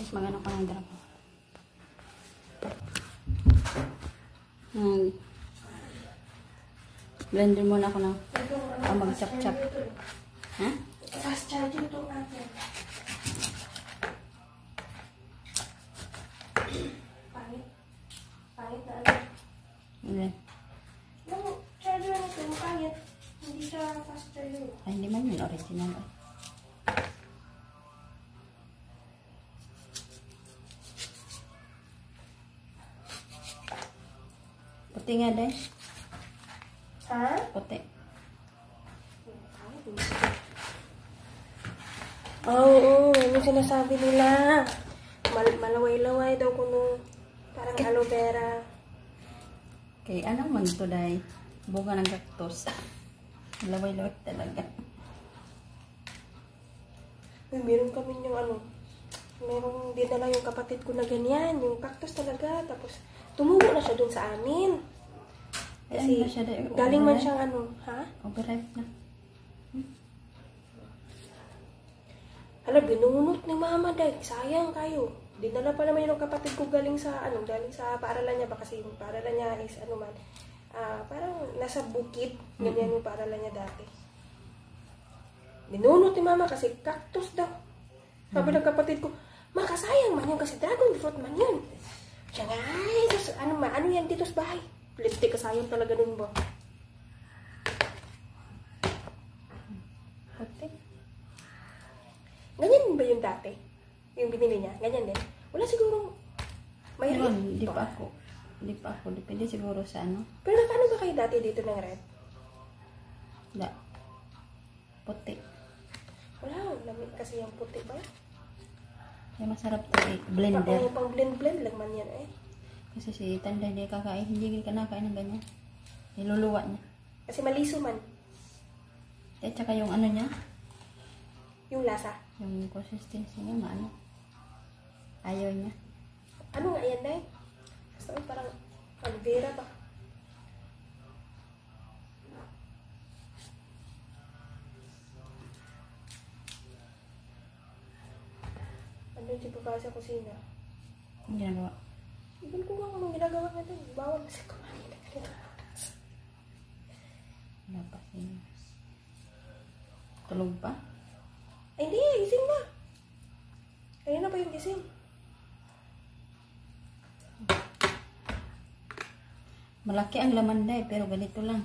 Guys, magano ko ng dragon. Blender muna ako ng mag-chop-chop. Ha? Fast charging itong akin. Pangit. Pangit na ano. Ilan? Yung charger na ito, pangit. Hindi siya fast charging. Ay, hindi man yun original. Puti nga dahil. Ha? Puti. Oo, yung sinasabi nila. Malaway-laway daw kung parang aloe vera. Okay, anong man ito dahil? Bunga ng cactus. Laway-laway talaga. Uy, meron kami yung ano. Merong dinala yung kapatid ko na ganyan. Yung cactus talaga. Tapos, tumubo na siya dun sa amin. Kasi, na siya dahil. galing man siyang ano. Ha? Overripe na. Hala, binunot ni mama dahil. Sayang kayo. Dinala pa naman yung kapatid ko galing sa ano, galing sa paaralan niya ba kasi yung paaralan niya is ano man, parang nasa bukid, ganyan yung paaralan niya dati. Binunot ni mama kasi cactus daw. Sabi ng kapatid ko, makasayang man yun kasi dragon fruit man yun. Siya nga, ay, ano yan dito sa bahay? Plinti kasayang talaga dun ba? Puti. Ganyan ba yung dati? Yung binili niya? Ganyan din? Wala siguro. May red. Hindi pa ako. Hindi pa ako. Depende siguro sa ano. Pero nakano ba kayo dati dito ng red? Da. Puti. Wala, lamig kasi yung puti ba? Kaya masarap to eh. Blender. Pang blend lang man yan eh. Kasi si Tanda hindi kakain. Hindi ka nakain ng ganyan. Niluluwa niya. Kasi maliso man. At saka yung ano niya. Yung lasa. Yung consistency niya maano. Ayaw niya. Ano nga yan, Day? Basta parang aloe vera ba? Andun si Papa sa kusina. Ang ginagawa. Ibig ko nga anong ginagawa nga doon. Bawal kasi kumain na ganito. Wala pa siya. Tulog pa? Ay, hindi. Gising na. Ayun na pa yung gising. Malaki ang laman dahil pero ganito lang.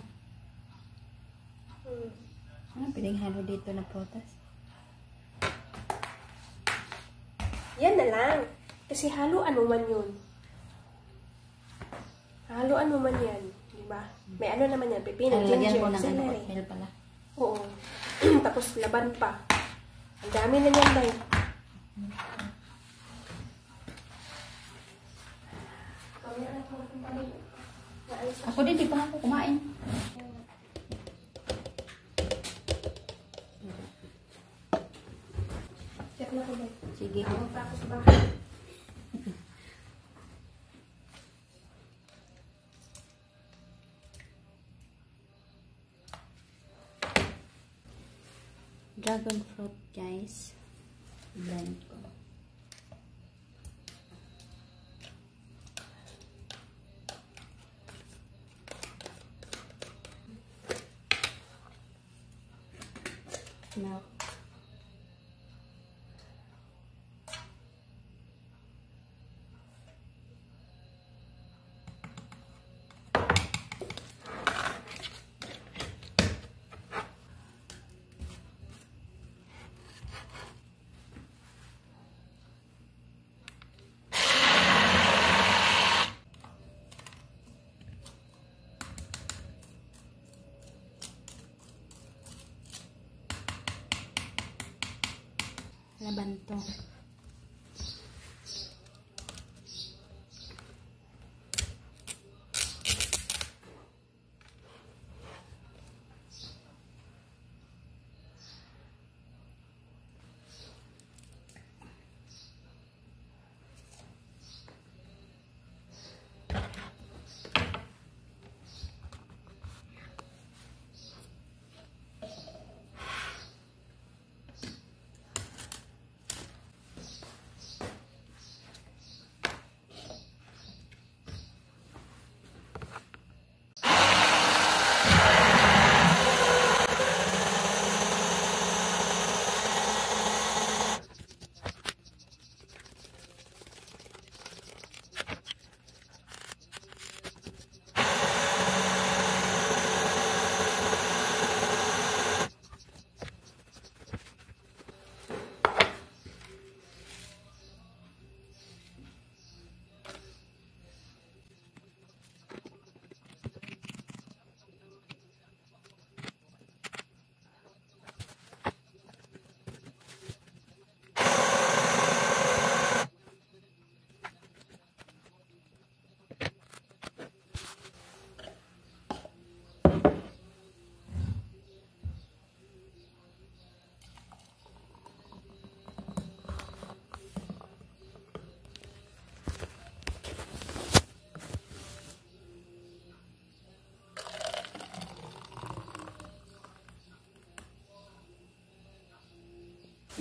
Ano piling halo dito na prutas? Yan na lang. Kasi haluan mo man yun. Haluan mo man yan. Diba? May ano naman yan. Pipino, Lagyan ginger, ko ng ano, celery. oatmeal pala. Oo. Tapos laban pa. Ang dami na yan, Day. Ako din, di pa ako kumain. Check na ko, Day. Sige. Ako pa ako sa bahay. Dragon fruit, guys. Blend ko. Milk. Laban to.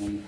Yan.